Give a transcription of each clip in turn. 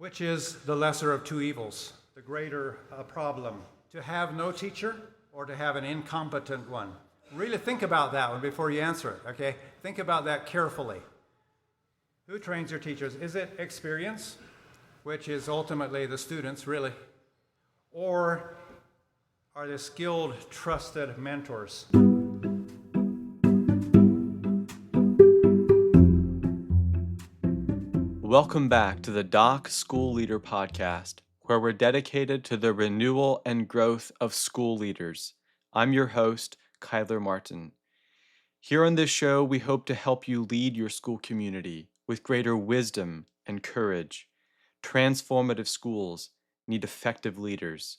Which is the lesser of two evils, the greater problem? To have no teacher or to have an incompetent one? Really think about that one before you answer it, okay? Think about that carefully. Who trains your teachers? Is it experience, which is ultimately the students, really? Or are they skilled, trusted mentors? Welcome back to the Doc School Leader Podcast, where we're dedicated to the renewal and growth of school leaders. I'm your host, Kyler Martin. Here on this show, we hope to help you lead your school community with greater wisdom and courage. Transformative schools need effective leaders,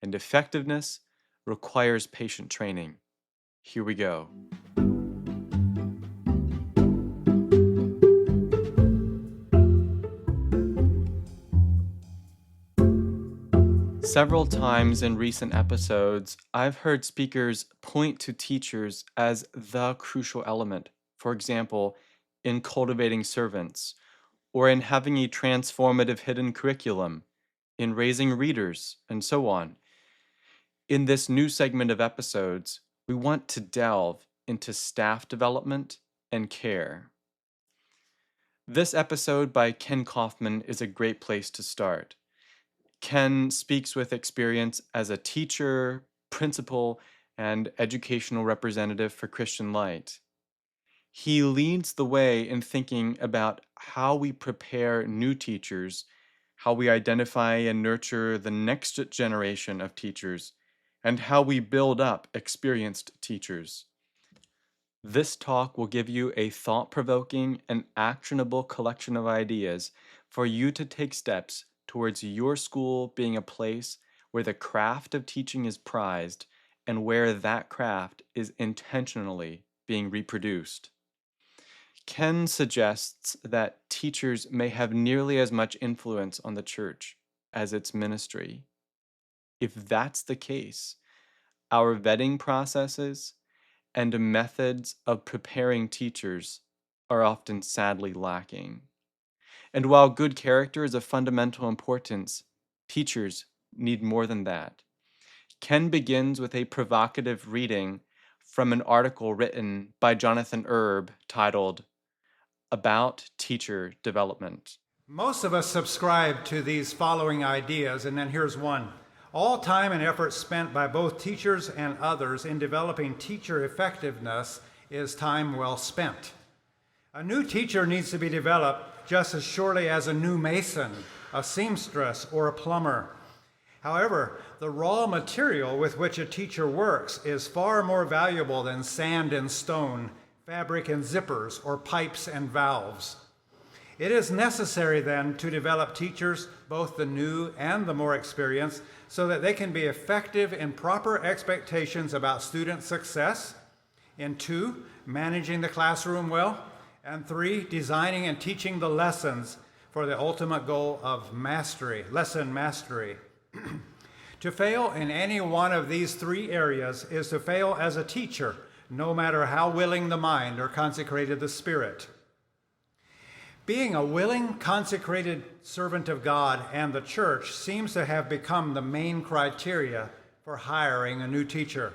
and effectiveness requires patient training. Here we go. Several times in recent episodes, I've heard speakers point to teachers as the crucial element, for example, in cultivating servants, or in having a transformative hidden curriculum, in raising readers, and so on. In this new segment of episodes, we want to delve into staff development and care. This episode by Ken Kauffman is a great place to start. Ken speaks with experience as a teacher, principal, and educational representative for Christian Light. He leads the way in thinking about how we prepare new teachers, how we identify and nurture the next generation of teachers, and how we build up experienced teachers. This talk will give you a thought-provoking and actionable collection of ideas for you to take steps towards your school being a place where the craft of teaching is prized and where that craft is intentionally being reproduced. Ken suggests that teachers may have nearly as much influence on the church as its ministry. If that's the case, our vetting processes and methods of preparing teachers are often sadly lacking. And while good character is of fundamental importance, teachers need more than that. Ken begins with a provocative reading from an article written by Jonathan Erb titled, About Teacher Development. Most of us subscribe to these following ideas, and then here's one. All time and effort spent by both teachers and others in developing teacher effectiveness is time well spent. A new teacher needs to be developed just as surely as a new mason, a seamstress, or a plumber. However, the raw material with which a teacher works is far more valuable than sand and stone, fabric and zippers, or pipes and valves. It is necessary then to develop teachers, both the new and the more experienced, so that they can be effective in proper expectations about student success, in 2, managing the classroom well, and 3, designing and teaching the lessons for the ultimate goal of mastery, lesson mastery. To fail in any one of these 3 areas is to fail as a teacher, no matter how willing the mind or consecrated the spirit. Being a willing, consecrated servant of God and the church seems to have become the main criteria for hiring a new teacher.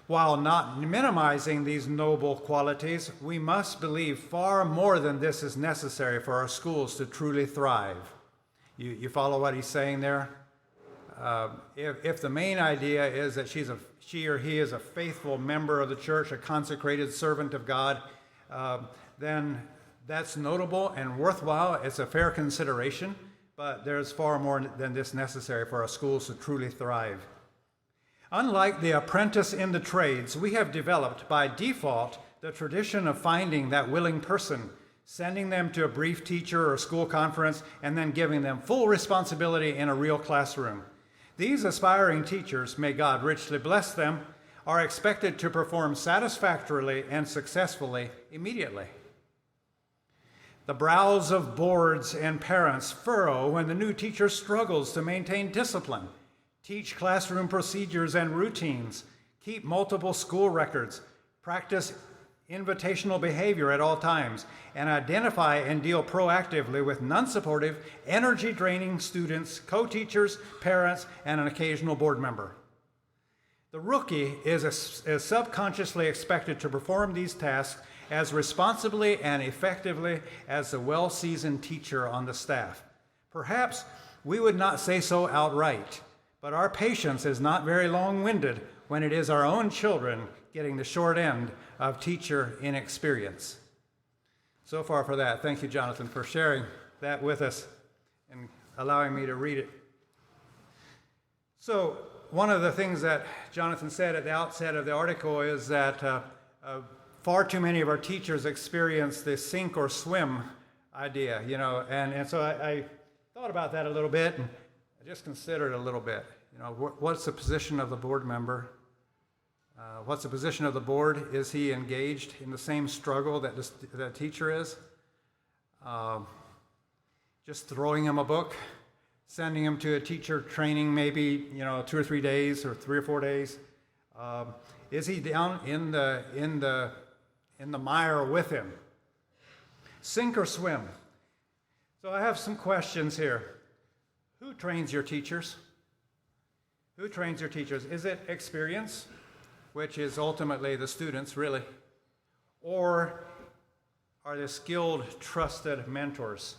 While not minimizing these noble qualities, we must believe far more than this is necessary for our schools to truly thrive. You follow what he's saying there? If the main idea is that she or he is a faithful member of the church, a consecrated servant of God, then that's notable and worthwhile. It's a fair consideration, but there's far more than this necessary for our schools to truly thrive. Unlike the apprentice in the trades, we have developed by default the tradition of finding that willing person, sending them to a brief teacher or school conference, and then giving them full responsibility in a real classroom. These aspiring teachers, may God richly bless them, are expected to perform satisfactorily and successfully immediately. The brows of boards and parents furrow when the new teacher struggles to maintain discipline, teach classroom procedures and routines, keep multiple school records, practice invitational behavior at all times, and identify and deal proactively with non-supportive, energy-draining students, co-teachers, parents, and an occasional board member. The rookie is subconsciously expected to perform these tasks as responsibly and effectively as the well-seasoned teacher on the staff. Perhaps we would not say so outright, but our patience is not very long-winded when it is our own children getting the short end of teacher inexperience. So far for that. Thank you, Jonathan, for sharing that with us and allowing me to read it. So one of the things that Jonathan said at the outset of the article is that far too many of our teachers experience the sink or swim idea, and so I thought about that a little bit, and I just considered a little bit. What's the position of the board member? What's the position of the board? Is he engaged in the same struggle that the teacher is? Just throwing him a book, sending him to a teacher training maybe 2 or 3 days or 3 or 4 days? Is he down in the mire with him? Sink or swim? So I have some questions here. Who trains your teachers? Who trains your teachers? Is it experience, which is ultimately the students, really? Or are they skilled, trusted mentors?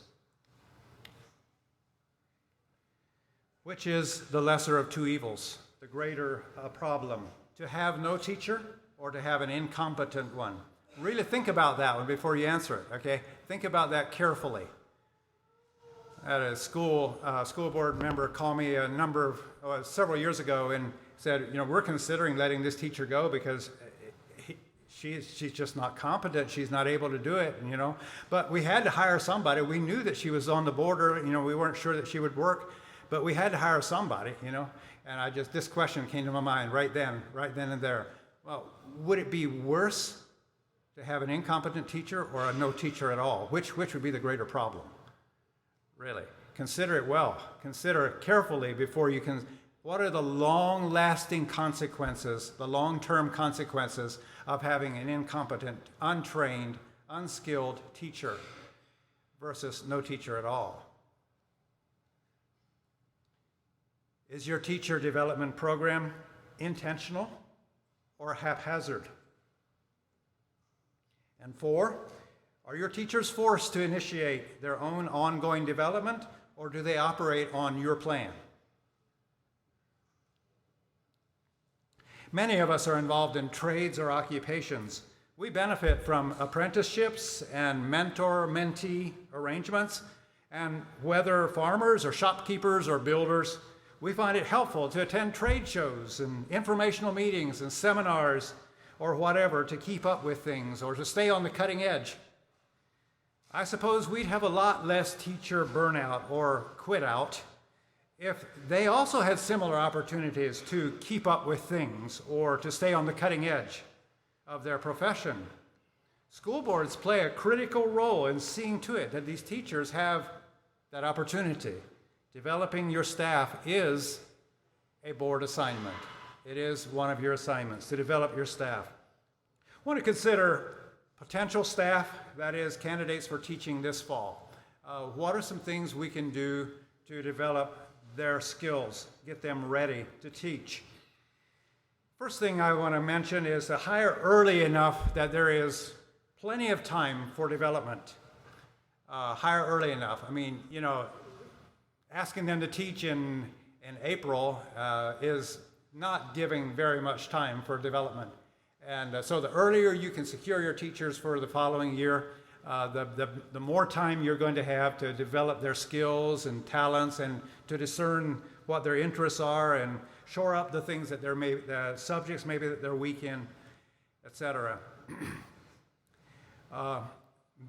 Which is the lesser of two evils, the greater problem? To have no teacher or to have an incompetent one? Really think about that one before you answer it, okay? Think about that carefully. I had a school board member call me several years ago and said, we're considering letting this teacher go because she's just not competent. She's not able to do it, But we had to hire somebody. We knew that she was on the border. We weren't sure that she would work, but we had to hire somebody, And this question came to my mind right then and there. Well, would it be worse to have an incompetent teacher or a no teacher at all? Which would be the greater problem? Really, consider it well. Consider it carefully before you can. What are the long-lasting consequences, the long-term consequences of having an incompetent, untrained, unskilled teacher versus no teacher at all? Is your teacher development program intentional or haphazard? And 4, are your teachers forced to initiate their own ongoing development, or do they operate on your plan? Many of us are involved in trades or occupations. We benefit from apprenticeships and mentor-mentee arrangements, and whether farmers or shopkeepers or builders, we find it helpful to attend trade shows and informational meetings and seminars or whatever to keep up with things or to stay on the cutting edge. I suppose we'd have a lot less teacher burnout or quit out if they also had similar opportunities to keep up with things or to stay on the cutting edge of their profession. School boards play a critical role in seeing to it that these teachers have that opportunity. Developing your staff is a board assignment. It is one of your assignments to develop your staff. I want to consider potential staff, that is, candidates for teaching this fall. What are some things we can do to develop their skills, get them ready to teach? First thing I want to mention is to hire early enough that there is plenty of time for development. Hire early enough. Asking them to teach in April is not giving very much time for development. And so the earlier you can secure your teachers for the following year, the more time you're going to have to develop their skills and talents and to discern what their interests are and shore up the things that the subjects maybe that they're weak in, etc.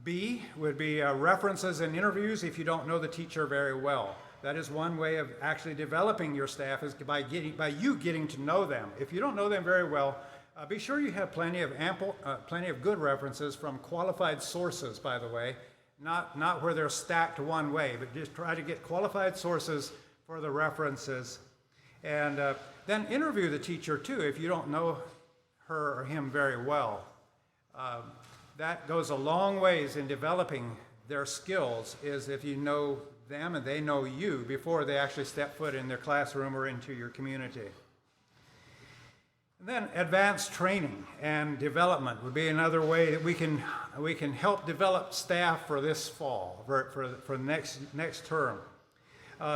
B would be references and interviews if you don't know the teacher very well. That is one way of actually developing your staff, is by you getting to know them. If you don't know them very well, be sure you have plenty of good references from qualified sources, by the way, not where they're stacked one way, but just try to get qualified sources for the references. And then interview the teacher too if you don't know her or him very well. That goes a long ways in developing their skills, is if you know them and they know you before they actually step foot in their classroom or into your community. And then advanced training and development would be another way that we can help develop staff for this fall, for next term.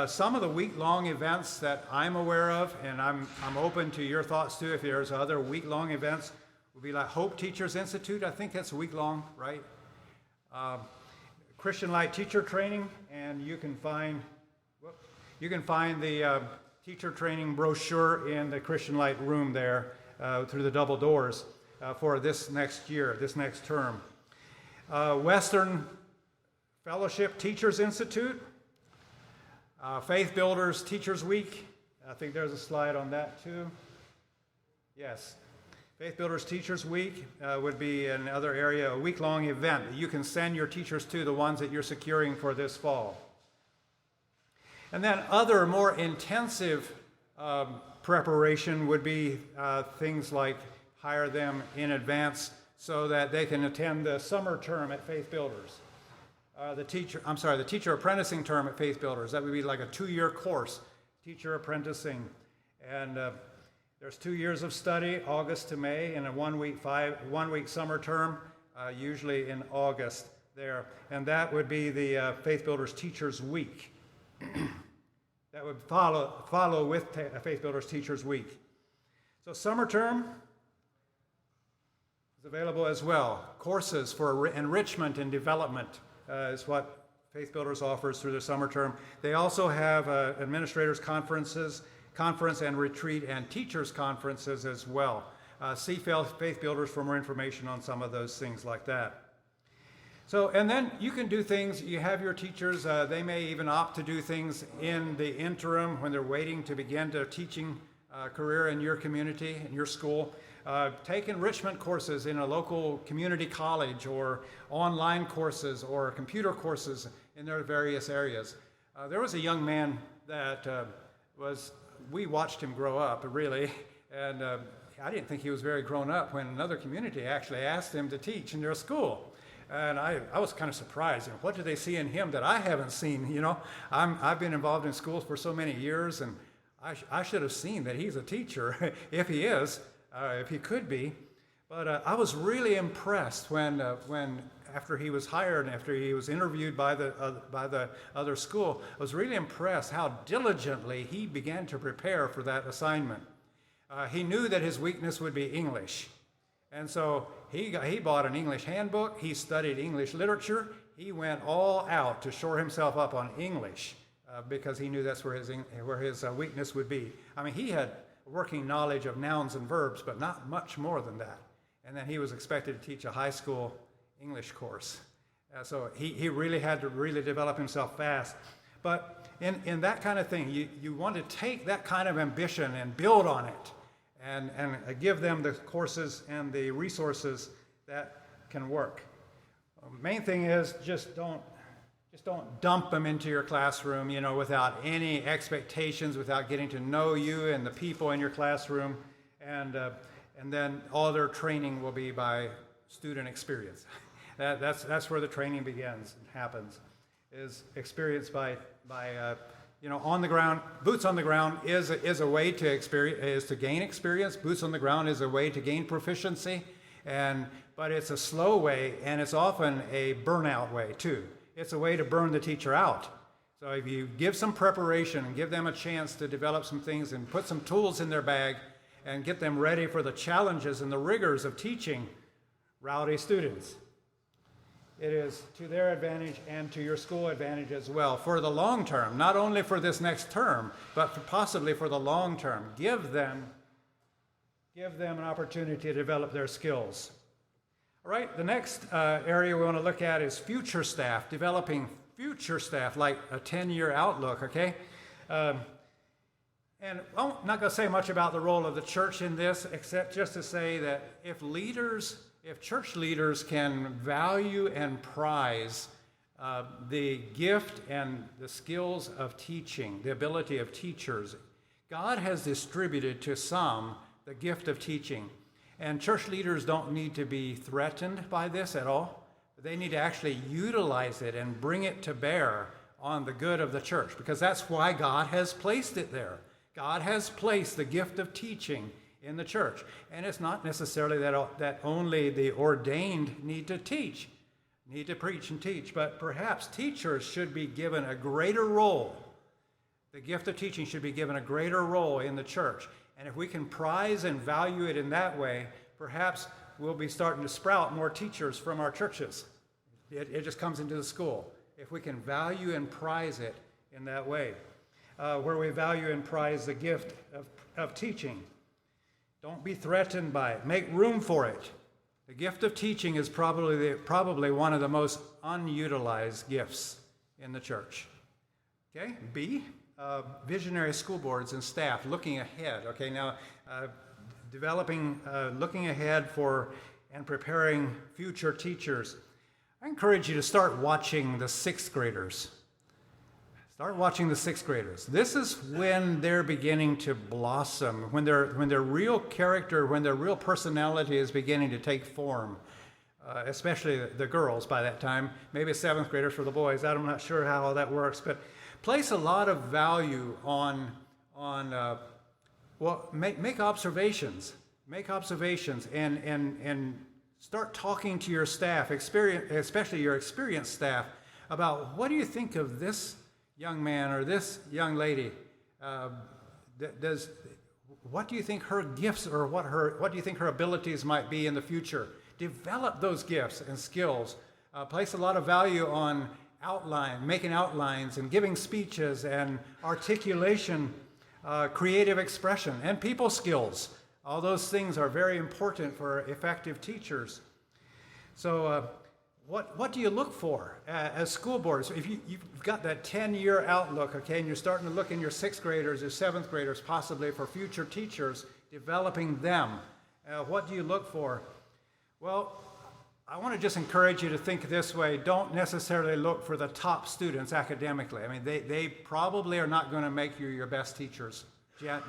Some of the week-long events that I'm aware of, and I'm open to your thoughts too, if there's other week-long events, would be like Hope Teachers Institute. I think that's a week-long, right? Christian Light teacher training, and you can find the teacher training brochure in the Christian Light room there through the double doors for this next year, this next term. Western Fellowship Teachers Institute, Faith Builders Teachers Week. I think there's a slide on that too. Yes. Faith Builders Teachers Week would be another area, a week-long event that you can send your teachers to, the ones that you're securing for this fall. And then other more intensive preparation would be things like hire them in advance so that they can attend the summer term at Faith Builders. The teacher apprenticing term at Faith Builders. That would be like a 2-year course, teacher apprenticing. And there's 2 years of study, August to May, and a 1 week summer term, usually in August there. And that would be the Faith Builders Teachers Week. That would follow with Faith Builders Teachers Week. So summer term is available as well. Courses for enrichment and development is what Faith Builders offers through the summer term. They also have administrators' conference and retreat and teachers' conferences as well. See Faith Builders for more information on some of those things like that. So, and then you can do things, you have your teachers, they may even opt to do things in the interim when they're waiting to begin their teaching career in your community, in your school. Take enrichment courses in a local community college, or online courses or computer courses in their various areas. There was a young man that we watched him grow up, really, and I didn't think he was very grown up when another community actually asked him to teach in their school. And I was kind of surprised. What do they see in him that I haven't seen? I've been involved in schools for so many years, and I should have seen that he's a teacher, if he is, if he could be. But I was really impressed when after he was hired and after he was interviewed by the other school, I was really impressed how diligently he began to prepare for that assignment. He knew that his weakness would be English. And so he bought an English handbook, he studied English literature, he went all out to shore himself up on English because he knew that's where his weakness would be. I mean, he had working knowledge of nouns and verbs, but not much more than that. And then he was expected to teach a high school English course. So he really had to really develop himself fast. But in that kind of thing, you want to take that kind of ambition and build on it. And give them the courses and the resources that can work. Main thing is just don't dump them into your classroom, without any expectations, without getting to know you and the people in your classroom, and then all their training will be by student experience. That's where the training begins and happens, is experience by on the ground. Boots on the ground is a way to experience, is to gain experience. Boots on the ground is a way to gain proficiency, but it's a slow way, and it's often a burnout way too. It's a way to burn the teacher out. So if you give some preparation and give them a chance to develop some things and put some tools in their bag and get them ready for the challenges and the rigors of teaching rowdy students, it is to their advantage and to your school advantage as well for the long term, not only for this next term, but possibly for the long term. Give them an opportunity to develop their skills. All right, the next area we want to look at is future staff, developing future staff, like a 10-year outlook, okay? And I'm not going to say much about the role of the church in this, except just to say that if church leaders can value and prize the gift and the skills of teaching, the ability of teachers, God has distributed to some the gift of teaching. And church leaders don't need to be threatened by this at all. They need to actually utilize it and bring it to bear on the good of the church, because that's why God has placed it there. God has placed the gift of teaching in the church. And it's not necessarily that only the ordained need to teach, need to preach and teach, but perhaps teachers should be given a greater role. The gift of teaching should be given a greater role in the church. And if we can prize and value it in that way, perhaps we'll be starting to sprout more teachers from our churches. It just comes into the school. If we can value and prize it in that way, where we value and prize the gift of teaching. Don't be threatened by it. Make room for it. The gift of teaching is probably one of the most unutilized gifts in the church. Okay, B, visionary school boards and staff looking ahead. Okay, now looking ahead for and preparing future teachers. I encourage you to start watching the sixth graders. Start watching the sixth graders. This is when they're beginning to blossom, when their real character, when their real personality is beginning to take form, especially the girls by that time. Maybe seventh graders for the boys. I'm not sure how all that works, but place a lot of value on make observations. Make observations and start talking to your staff, especially your experienced staff, about what do you think of this young man or this young lady? What do you think her gifts or what do you think her abilities might be in the future? Develop those gifts and skills. Place a lot of value on making outlines and giving speeches and articulation, creative expression, and people skills. All those things are very important for effective teachers. So what do you look for as school boards? If you've got that 10-year outlook, okay, and you're starting to look in your sixth graders or seventh graders possibly for future teachers, developing them, what do you look for? Well, I want to just encourage you to think this way. Don't necessarily look for the top students academically. I mean, they probably are not going to make you your best teachers,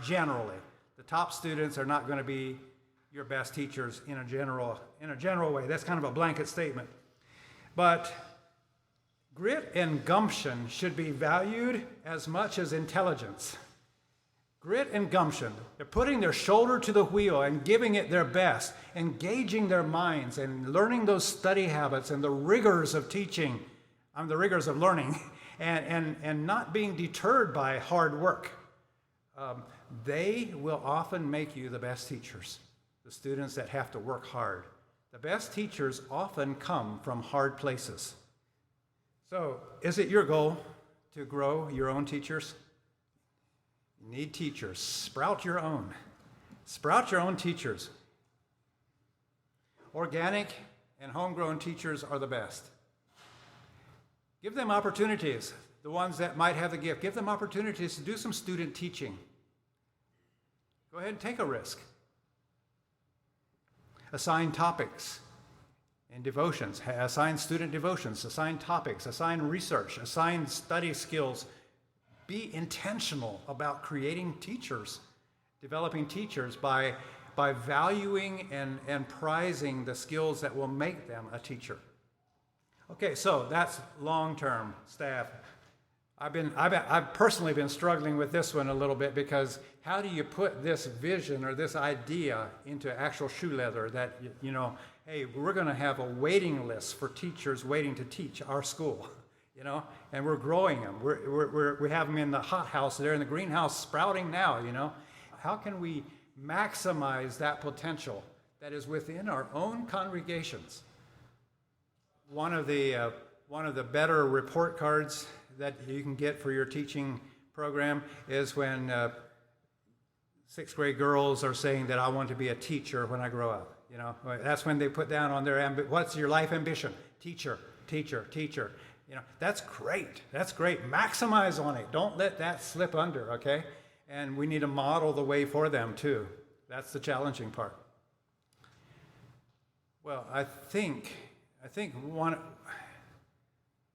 generally. The top students are not going to be your best teachers in a general way. That's kind of a blanket statement. But grit and gumption should be valued as much as intelligence. Grit and gumption. They're putting their shoulder to the wheel and giving it their best, engaging their minds and learning those study habits and the rigors of teaching, the rigors of learning, and not being deterred by hard work. They will often make you the best teachers, the students that have to work hard. The best teachers often come from hard places. So, is it your goal to grow your own teachers? You need teachers. Sprout your own. Sprout your own teachers. Organic and homegrown teachers are the best. Give them opportunities. The ones that might have the gift, give them opportunities to do some student teaching. Go ahead and take a risk. Assign topics and devotions. Assign student devotions. Assign topics. Assign research. Assign study skills. Be intentional about creating teachers, developing teachers by valuing and prizing the skills that will make them a teacher. Okay, so that's long-term staff. I've personally been struggling with this one a little bit, because how do you put this vision or this idea into actual shoe leather that, hey, we're going to have a waiting list for teachers waiting to teach our school, and we're growing them. We have them in the hothouse. They're in the greenhouse sprouting now, How can we maximize that potential that is within our own congregations? One of the better report cards that you can get for your teaching program is when sixth grade girls are saying that I want to be a teacher when I grow up. That's when they put down on their what's your life ambition? Teacher, teacher, teacher. That's great. That's great. Maximize on it. Don't let that slip under, okay? And we need to model the way for them too. That's the challenging part. Well, I think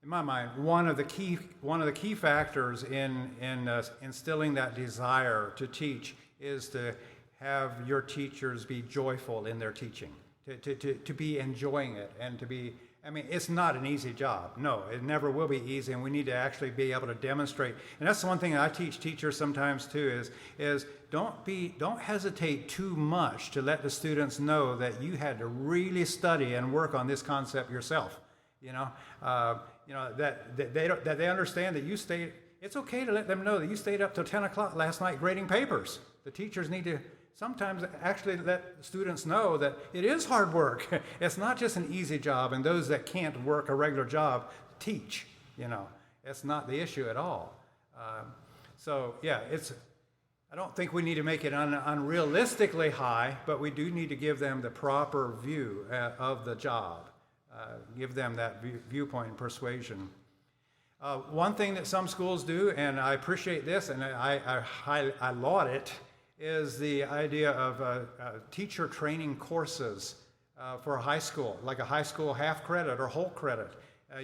in my mind, one of the key factors in instilling that desire to teach is to have your teachers be joyful in their teaching, to be enjoying it, and to be, I mean, it's not an easy job. No, it never will be easy, and we need to actually be able to demonstrate. And that's the one thing I teach teachers sometimes too, is don't hesitate too much to let the students know that you had to really study and work on this concept yourself. That they understand that you stayed. It's okay to let them know that you stayed up till 10 o'clock last night grading papers. The teachers need to sometimes actually let students know that it is hard work. It's not just an easy job, and those that can't work a regular job teach. It's not the issue at all. I don't think we need to make it unrealistically high, but we do need to give them the proper view of the job. Give them that viewpoint and persuasion. One thing that some schools do, and I appreciate this, and I laud it, is the idea of teacher training courses for a high school, like a high school half credit or whole credit.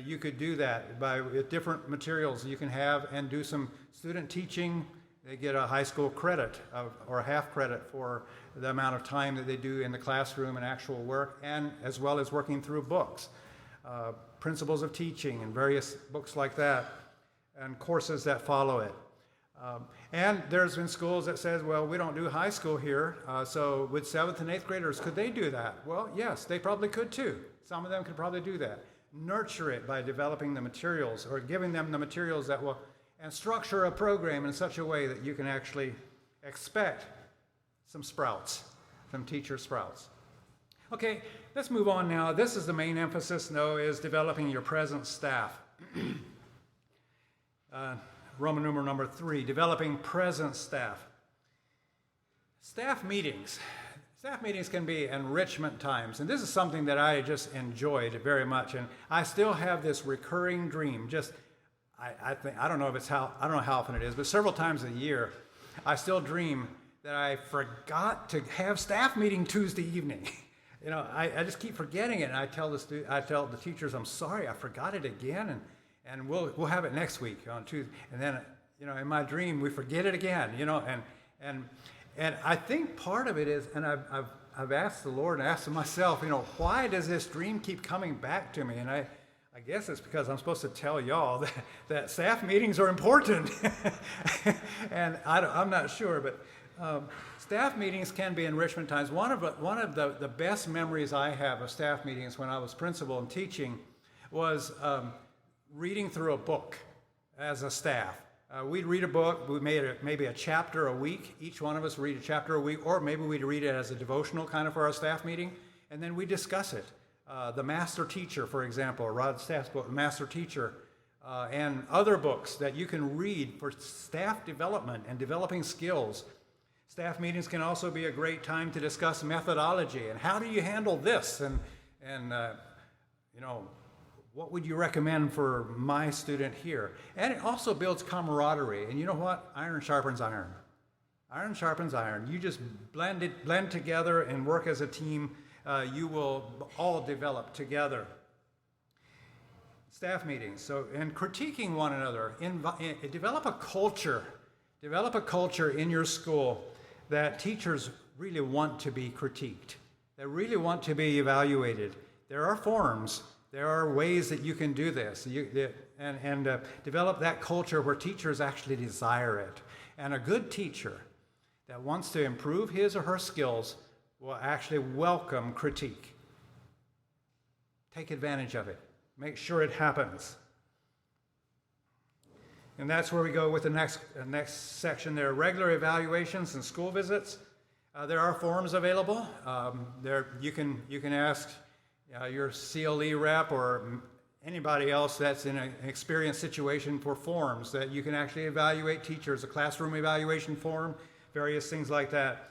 You could do that with different materials you can have and do some student teaching. They get a high school credit or a half credit for the amount of time that they do in the classroom and actual work, and as well as working through books, principles of teaching and various books like that, and courses that follow it. And there's been schools that says, well, we don't do high school here, so with 7th and 8th graders, could they do that? Well, yes, they probably could too. Some of them could probably do that. Nurture it by developing the materials or giving them the materials that will, and structure a program in such a way that you can actually expect some sprouts, some teacher sprouts. Okay, let's move on now. This is the main emphasis, though, is developing your present staff. Roman numeral number 3, developing present staff. Staff meetings. Staff meetings can be enrichment times, and this is something that I just enjoyed very much, and I still have this recurring dream. I don't know how often it is, but several times a year, I still dream that I forgot to have staff meeting Tuesday evening. I just keep forgetting it, and I tell the teachers, I'm sorry, I forgot it again, and we'll have it next week on Tuesday. And then, in my dream, we forget it again, and I think part of it is, and I've asked the Lord and asked myself, why does this dream keep coming back to me? And I guess it's because I'm supposed to tell y'all that staff meetings are important, and I'm not sure, but staff meetings can be enrichment times. One of the best memories I have of staff meetings when I was principal and teaching was reading through a book as a staff. We'd read a book. We made maybe a chapter a week. Each one of us read a chapter a week, or maybe we'd read it as a devotional kind of for our staff meeting, and then we discuss it. The Master Teacher, for example, Rod Staff's book, Master Teacher, and other books that you can read for staff development and developing skills. Staff meetings can also be a great time to discuss methodology and how do you handle this, and what would you recommend for my student here? And it also builds camaraderie. And you know what? Iron sharpens iron. Iron sharpens iron. You just blend together and work as a team. You will all develop together. Staff meetings. And critiquing one another. Develop a culture. Develop a culture in your school that teachers really want to be critiqued. They really want to be evaluated. There are forums. There are ways that you can do this, and develop that culture where teachers actually desire it. And a good teacher that wants to improve his or her skills will actually welcome critique. Take advantage of it. Make sure it happens. And that's where we go with the next section there. Regular evaluations and school visits. There are forms available. You can ask your CLE rep or anybody else that's in an experienced situation for forms that you can actually evaluate teachers, a classroom evaluation form, various things like that.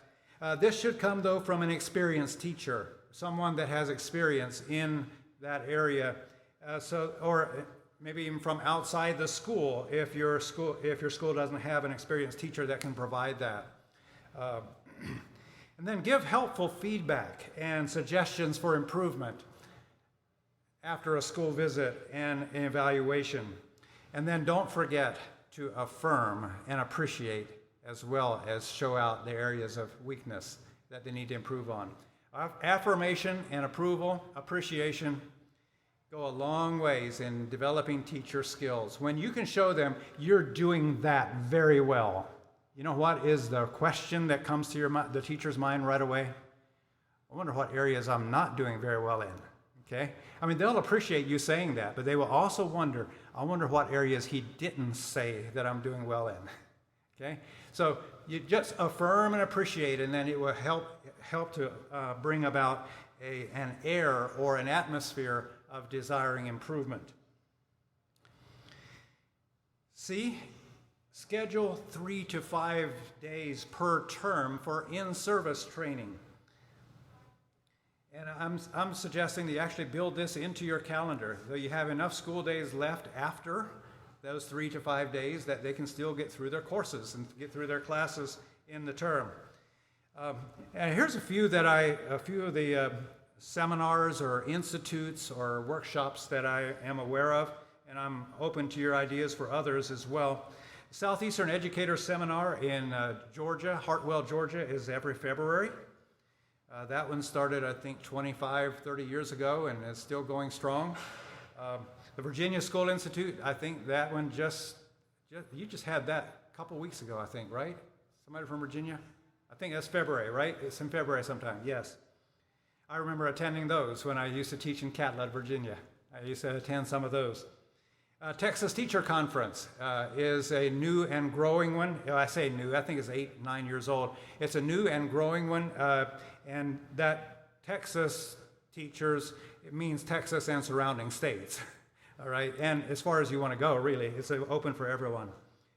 This should come, though, from an experienced teacher, someone that has experience in that area, or maybe even from outside the school if your school doesn't have an experienced teacher that can provide that. And then give helpful feedback and suggestions for improvement after a school visit and an evaluation. And then don't forget to affirm and appreciate as well as show out the areas of weakness that they need to improve on. Affirmation and appreciation go a long ways in developing teacher skills. When you can show them you're doing that very well, you know what is the question that comes to the teacher's mind right away? I wonder what areas I'm not doing very well in, okay? I mean, they'll appreciate you saying that, but they will also wonder, I wonder what areas he didn't say that I'm doing well in, okay? So you just affirm and appreciate, and then it will help to bring about an air or an atmosphere of desiring improvement. See? Schedule 3 to 5 days per term for in-service training. And I'm suggesting that you actually build this into your calendar, so you have enough school days left after those 3 to 5 days that they can still get through their courses and get through their classes in the term. And here's a few of the seminars or institutes or workshops that I am aware of, and I'm open to your ideas for others as well. Southeastern Educator Seminar in Georgia, Hartwell, Georgia, is every February. That one started, I think, 25, 30 years ago and is still going strong. The Virginia School Institute, I think that one you just had that a couple weeks ago, I think, right? Somebody from Virginia? I think that's February, right? It's in February sometime, yes. I remember attending those when I used to teach in Catlett, Virginia. I used to attend some of those. Texas Teacher Conference is a new and growing one. I say new, I think it's 8, 9 years old. It's a new and growing one, and that Texas teachers, it means Texas and surrounding states, all right? And as far as you want to go, really, it's open for everyone.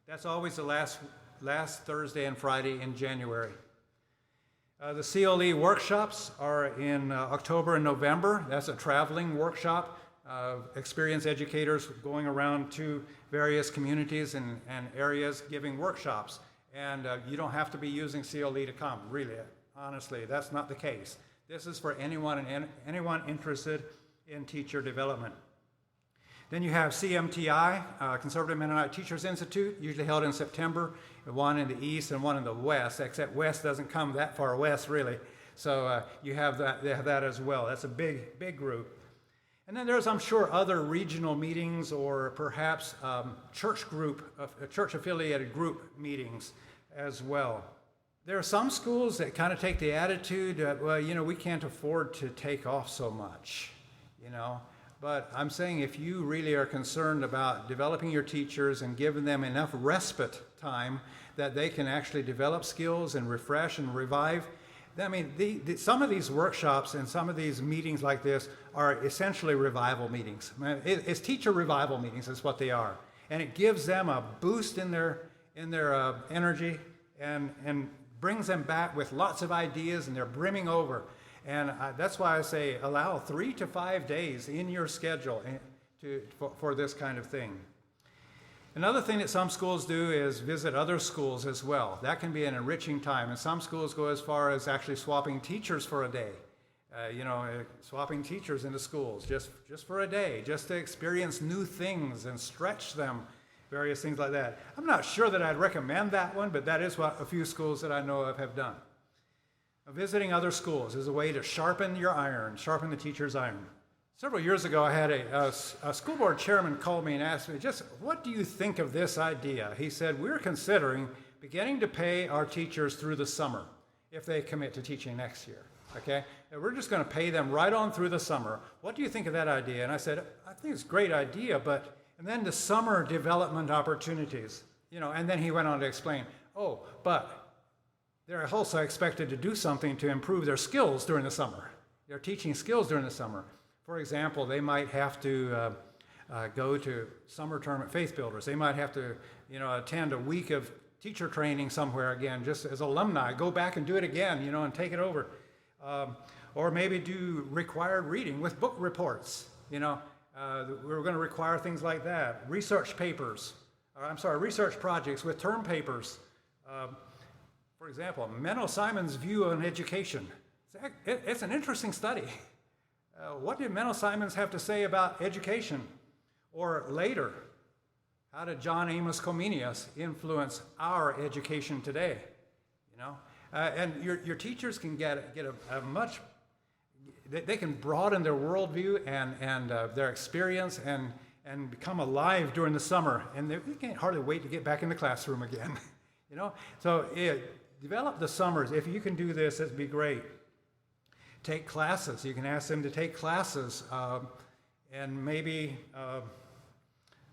That's always the last Thursday and Friday in January. The CLE workshops are in October and November. That's a traveling workshop. Experienced educators going around to various communities and areas giving workshops. And you don't have to be using CLE to come, really. Honestly, that's not the case. This is for anyone interested in teacher development. Then you have CMTI, Conservative Mennonite Teachers Institute, usually held in September, one in the east and one in the west, except west doesn't come that far west, really. So you have that as well. That's a big group. And then there's, I'm sure, other regional meetings or perhaps church-affiliated group meetings as well. There are some schools that kind of take the attitude that, well, we can't afford to take off so much, But I'm saying if you really are concerned about developing your teachers and giving them enough respite time that they can actually develop skills and refresh and revive, I mean, some of these workshops and some of these meetings like this are essentially revival meetings. I mean, it's teacher revival meetings is what they are. And it gives them a boost in their energy and brings them back with lots of ideas, and they're brimming over. And that's why I say allow 3 to 5 days in your schedule for this kind of thing. Another thing that some schools do is visit other schools as well. That can be an enriching time. And some schools go as far as actually swapping teachers for a day. Swapping teachers into schools just for a day, just to experience new things and stretch them, various things like that. I'm not sure that I'd recommend that one, but that is what a few schools that I know of have done. Visiting other schools is a way to sharpen your iron, sharpen the teacher's iron. Several years ago, I had a school board chairman call me and asked me, just what do you think of this idea? He said, we're considering beginning to pay our teachers through the summer if they commit to teaching next year, okay? And we're just going to pay them right on through the summer. What do you think of that idea? And I said, I think it's a great idea, and then the summer development opportunities, and then he went on to explain, but they're also expected to do something to improve their skills during the summer. They're teaching skills during the summer. For example, they might have to go to summer term at Faith Builders. They might have to, attend a week of teacher training somewhere again, just as alumni. Go back and do it again, and take it over. Or maybe do required reading with book reports. We're going to require things like that. Research projects with term papers. For example, Menno Simon's view on education. It's an interesting study. What did Menno Simons have to say about education? Or later, How did John Amos Comenius influence our education today? You know, and your teachers can get a much, they can broaden their worldview and their experience and become alive during the summer, and they can't hardly wait to get back in the classroom again. You know, so develop the summers. If you can do this, it'd be great. Take classes. You can ask them to take classes and maybe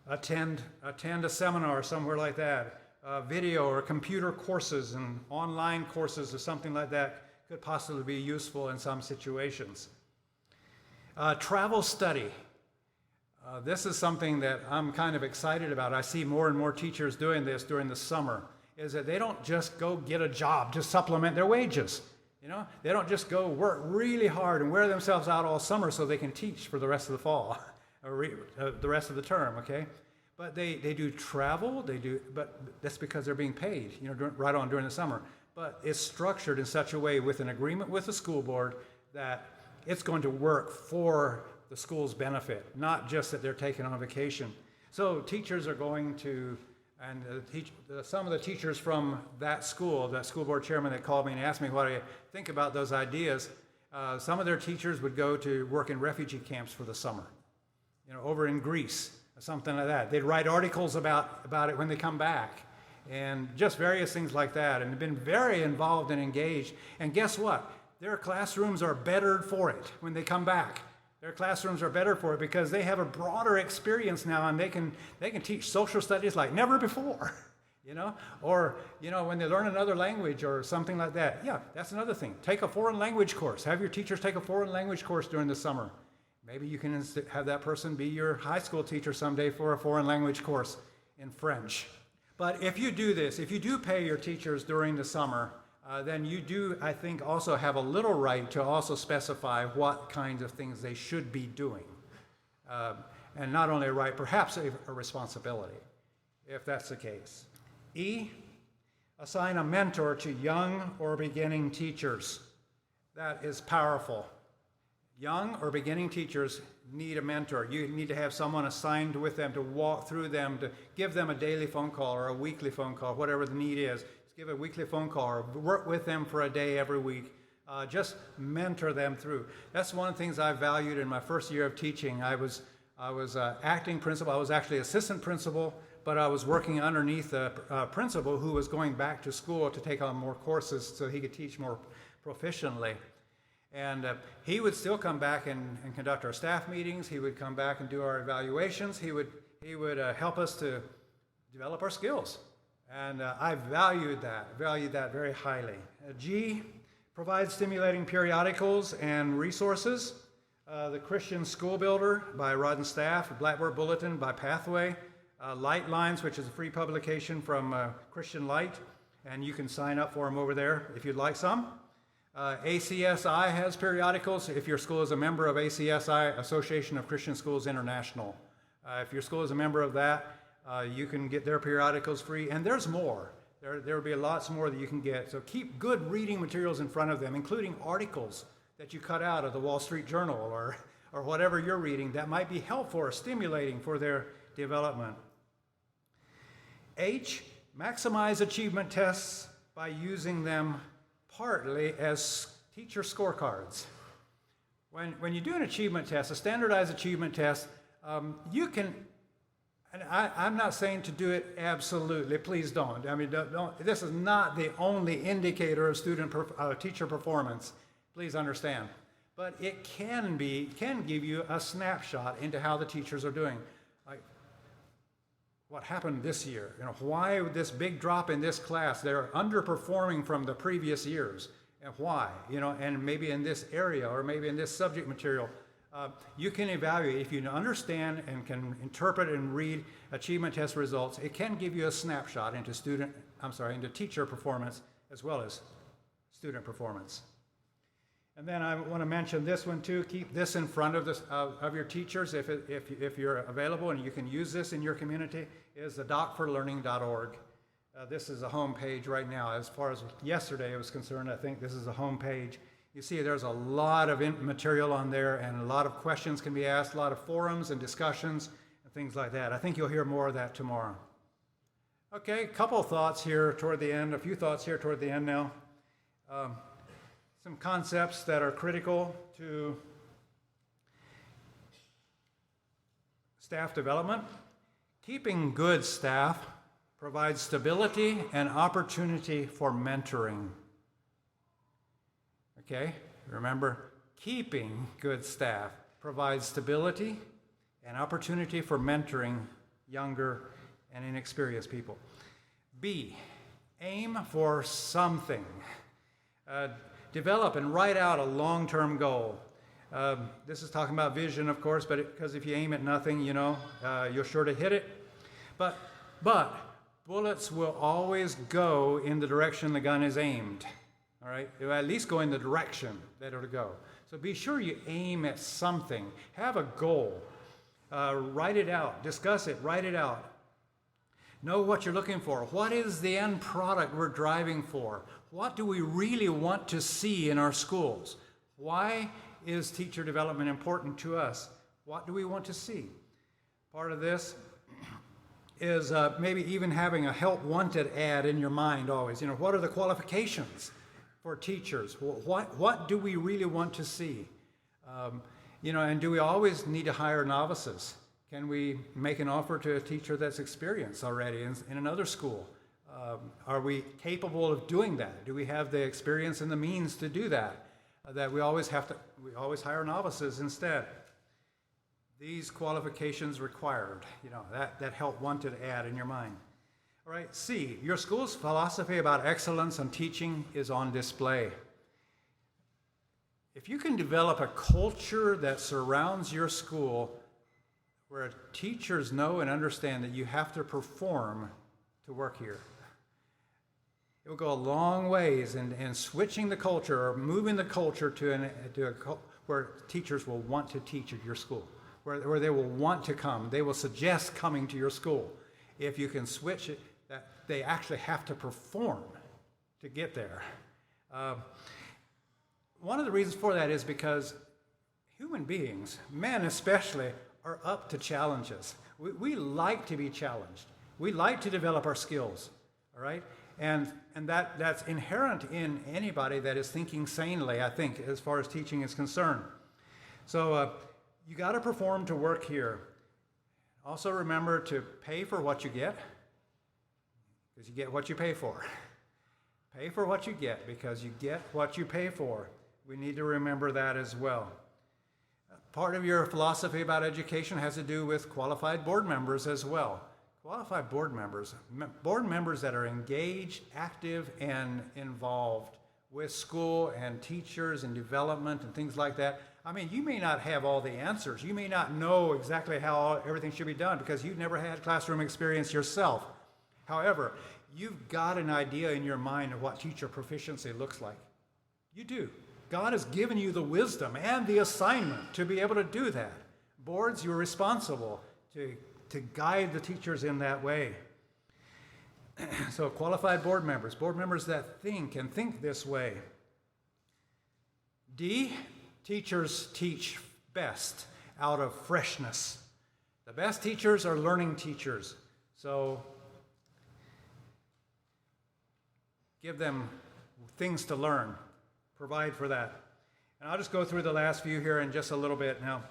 attend a seminar somewhere like that. Video or computer courses and online courses or something like that could possibly be useful in some situations. Travel study. This is something that I'm kind of excited about. I see more and more teachers doing this during the summer, is that they don't just go get a job to supplement their wages. You know, they don't just go work really hard and wear themselves out all summer so they can teach for the rest of the fall, or the rest of the term, okay? But they do travel, but that's because they're being paid, you know, right on during the summer. But it's structured in such a way with an agreement with the school board that it's going to work for the school's benefit, not just that they're taken on vacation. So teachers are going to, and some of the teachers from that school board chairman that called me and asked me what I think about those ideas, some of their teachers would go to work in refugee camps for the summer, you know, over in Greece, or something like that. They'd write articles about it when they come back, and just various things like that, and they've been very involved and engaged. And guess what? Their classrooms are bettered for it when they come back. Their classrooms are better for it because they have a broader experience now, and they can teach social studies like never before, you know? Or, you know, when they learn another language or something like that. Yeah, that's another thing. Take a foreign language course. Have your teachers take a foreign language course during the summer. Maybe you can have that person be your high school teacher someday for a foreign language course in French. But if you do this, if you do pay your teachers during the summer, then you do, I think, also have a little right to also specify what kinds of things they should be doing. And not only a right, perhaps a responsibility, if that's the case. E, assign a mentor to young or beginning teachers. That is powerful. Young or beginning teachers need a mentor. You need to have someone assigned with them to walk through them, to give them a daily phone call or a weekly phone call, whatever the need is. Give a weekly phone call or work with them for a day every week. Just mentor them through. That's one of the things I valued in my first year of teaching. I was acting principal. I was actually assistant principal, but I was working underneath a principal who was going back to school to take on more courses so he could teach more proficiently. And he would still come back and conduct our staff meetings. He would come back and do our evaluations. He would help us to develop our skills. And I valued that very highly. G, provide stimulating periodicals and resources. The Christian School Builder by Rod and Staff, Blackboard Bulletin by Pathway, Light Lines, which is a free publication from Christian Light, and you can sign up for them over there if you'd like some. ACSI has periodicals if your school is a member of ACSI, Association of Christian Schools International. If your school is a member of that, you can get their periodicals free, and there's more. There will be lots more that you can get. So keep good reading materials in front of them, including articles that you cut out of the Wall Street Journal or whatever you're reading that might be helpful or stimulating for their development. H, maximize achievement tests by using them partly as teacher scorecards. When you do an achievement test, a standardized achievement test, you can, and I'm not saying to do it absolutely, please don't. I mean, this is not the only indicator of teacher performance, please understand. But it can give you a snapshot into how the teachers are doing. Like, what happened this year? You know, why this big drop in this class? They're underperforming from the previous years, and why? You know, and maybe in this area or maybe in this subject material, you can evaluate if you understand and can interpret and read achievement test results. It can give you a snapshot into into teacher performance as well as student performance. And then I want to mention this one too. Keep this in front of your teachers if you're available and you can use this in your community. Is the docforlearning.org. This is a home page right now. As far as yesterday was concerned, I think this is a home page. You see there's a lot of material on there and a lot of questions can be asked, a lot of forums and discussions and things like that. I think you'll hear more of that tomorrow. Okay, a couple thoughts here toward the end, a few thoughts here toward the end now. Some concepts that are critical to staff development. Keeping good staff provides stability and opportunity for mentoring. Okay, remember, keeping good staff provides stability and opportunity for mentoring younger and inexperienced people. B, aim for something. Develop and write out a long-term goal. This is talking about vision, of course, because if you aim at nothing, you're sure to hit it. But bullets will always go in the direction the gun is aimed. All right? It'll at least go in the direction that it'll go. So be sure you aim at something. Have a goal. Write it out. Discuss it. Write it out. Know what you're looking for. What is the end product we're driving for? What do we really want to see in our schools? Why is teacher development important to us? What do we want to see? Part of this is maybe even having a help wanted ad in your mind always. What are the qualifications for teachers? What do we really want to see? And do we always need to hire novices? Can we make an offer to a teacher that's experienced already in another school? Are we capable of doing that? Do we have the experience and the means to do that? That we always hire novices instead. These qualifications required, that help wanted ad in your mind. All right, C, your school's philosophy about excellence and teaching is on display. If you can develop a culture that surrounds your school where teachers know and understand that you have to perform to work here, it will go a long ways in switching the culture or moving the culture where teachers will want to teach at your school, where they will want to come. They will suggest coming to your school. If you can switch it, that they actually have to perform to get there. One of the reasons for that is because human beings, men especially, are up to challenges. We like to be challenged. We like to develop our skills, all right? And that's inherent in anybody that is thinking sanely, I think, as far as teaching is concerned. So you got to perform to work here. Also remember to pay for what you get, because you get what you pay for. Pay for what you get, because you get what you pay for. We need to remember that as well. Part of your philosophy about education has to do with qualified board members as well. Qualified board members that are engaged, active, and involved with school and teachers and development and things like that. I mean, you may not have all the answers. You may not know exactly how everything should be done because you've never had classroom experience yourself. However, you've got an idea in your mind of what teacher proficiency looks like. You do. God has given you the wisdom and the assignment to be able to do that. Boards, you're responsible to guide the teachers in that way. So qualified board members that think this way. D, teachers teach best out of freshness. The best teachers are learning teachers. So give them things to learn. Provide for that. And I'll just go through the last few here in just a little bit now.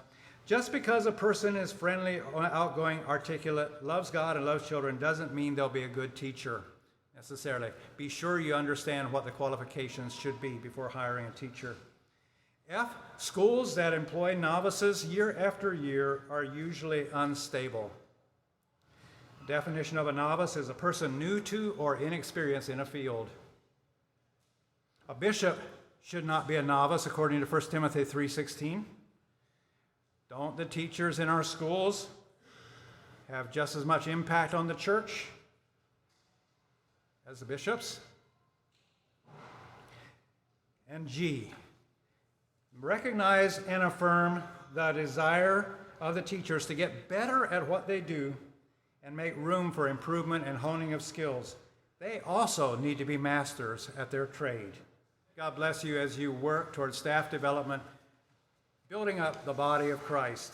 Just because a person is friendly, outgoing, articulate, loves God and loves children doesn't mean they'll be a good teacher necessarily. Be sure you understand what the qualifications should be before hiring a teacher. F, schools that employ novices year after year are usually unstable. The definition of a novice is a person new to or inexperienced in a field. A bishop should not be a novice, according to 1 Timothy 3:16. Don't the teachers in our schools have just as much impact on the church as the bishops? And G, recognize and affirm the desire of the teachers to get better at what they do and make room for improvement and honing of skills. They also need to be masters at their trade. God bless you as you work towards staff development, building up the body of Christ.